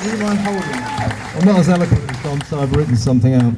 Do you mind holding? I'm not as eloquent as Dom, so I've written something out.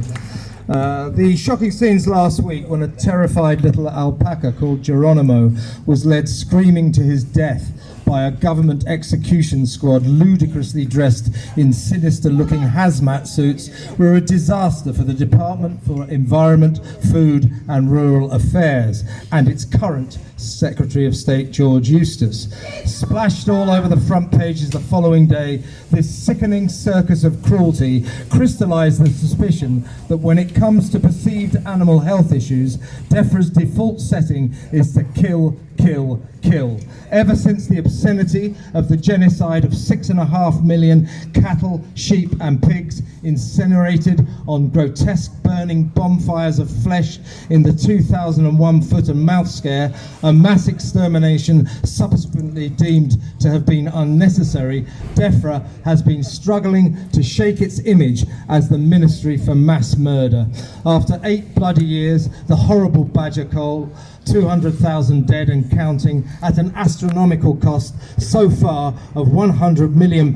The shocking scenes last week when a terrified little alpaca called Geronimo was led screaming to his death by a government execution squad ludicrously dressed in sinister-looking hazmat suits were a disaster for the Department for Environment, Food and Rural Affairs and its current Secretary of State, George Eustace. Splashed all over the front pages the following day, this sickening circus of cruelty crystallised the suspicion that when it comes to perceived animal health issues, DEFRA's default setting is to kill, kill, kill. Ever since the obscenity of the genocide of 6.5 million cattle, sheep and pigs incinerated on grotesque burning bonfires of flesh in the 2001 foot and mouth scare, a mass extermination subsequently deemed to have been unnecessary, DEFRA has been struggling to shake its image as the Ministry for Mass Murder. After 8 bloody years, the horrible badger cull, 200,000 dead and counting, at an astronomical cost so far of £100 million,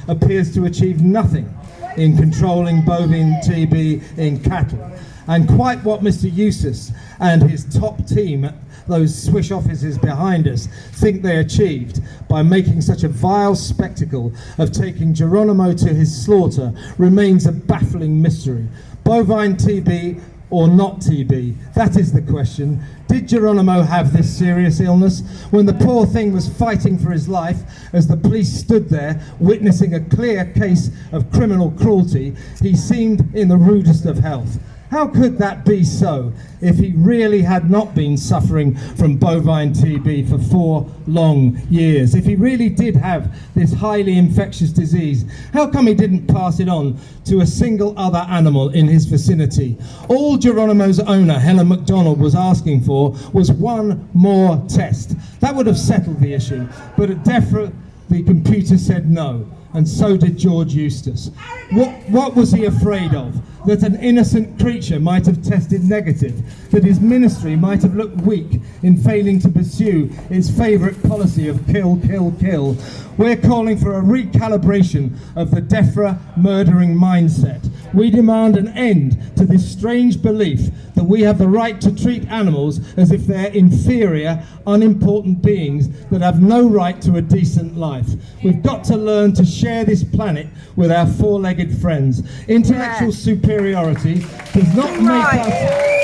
appears to achieve nothing in controlling bovine TB in cattle. And quite what Mr. Eustace and his top team, those swish officers behind us, think they achieved by making such a vile spectacle of taking Geronimo to his slaughter remains a baffling mystery. Bovine TB or not TB? That is the question. Did Geronimo have this serious illness? When the poor thing was fighting for his life, as the police stood there witnessing a clear case of criminal cruelty, he seemed in the rudest of health. How could that be so if he really had not been suffering from bovine TB for 4 long years? If he really did have this highly infectious disease, how come he didn't pass it on to a single other animal in his vicinity? All Geronimo's owner, Helen MacDonald, was asking for was one more test. That would have settled the issue, but at DEFRA, the computer said no, and so did George Eustace. What was he afraid of? That an innocent creature might have tested negative, that his ministry might have looked weak in failing to pursue its favourite policy of kill, kill, kill. We're calling for a recalibration of the DEFRA murdering mindset. We demand an end to this strange belief that we have the right to treat animals as if they're inferior, unimportant beings that have no right to a decent life. We've got to learn to share this planet with our four-legged friends. Intellectual superiority does not make us...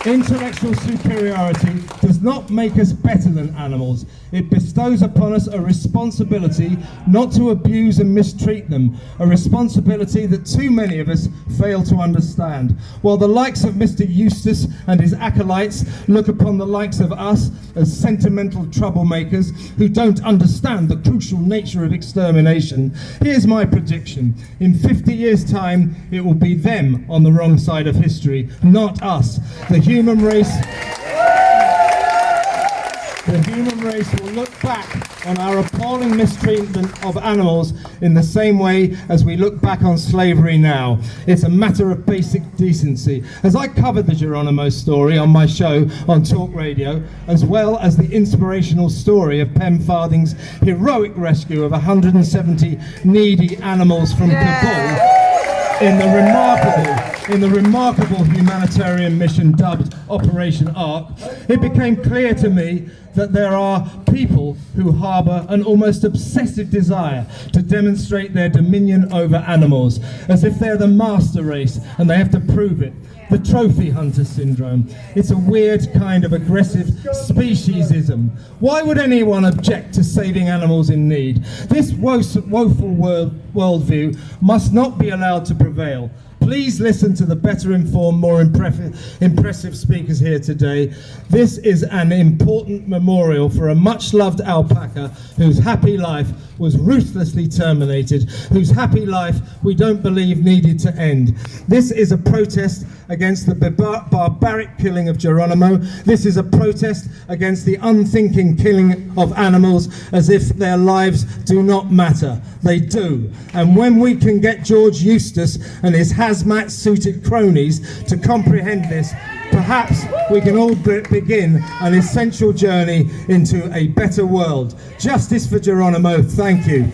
Intellectual superiority does not make us better than animals. It bestows upon us a responsibility not to abuse and mistreat them, a responsibility that too many of us fail to understand. While the likes of Mr. Eustace and his acolytes look upon the likes of us as sentimental troublemakers who don't understand the crucial nature of extermination, here's my prediction. In 50 years' time, it will be them on the wrong side of history, not us. The human race will look back on our appalling mistreatment of animals in the same way as we look back on slavery now. It's a matter of basic decency. As I covered the Geronimo story on my show on Talk Radio, as well as the inspirational story of Pem Farthing's heroic rescue of 170 needy animals from Kabul, in the remarkable humanitarian mission dubbed Operation Ark, it became clear to me that there are people who harbour an almost obsessive desire to demonstrate their dominion over animals, as if they're the master race and they have to prove it. The trophy hunter syndrome. It's a weird kind of aggressive speciesism. Why would anyone object to saving animals in need? This woeful worldview must not be allowed to prevail. Please listen to the better informed, more impressive speakers here today. This is an important memorial for a much loved alpaca whose happy life was ruthlessly terminated, whose happy life we don't believe needed to end. This is a protest against the barbaric killing of Geronimo. This is a protest against the unthinking killing of animals as if their lives do not matter. They do. And when we can get George Eustace and his hazmat-suited cronies to comprehend this, perhaps we can all begin an essential journey into a better world. Justice for Geronimo. Thank you.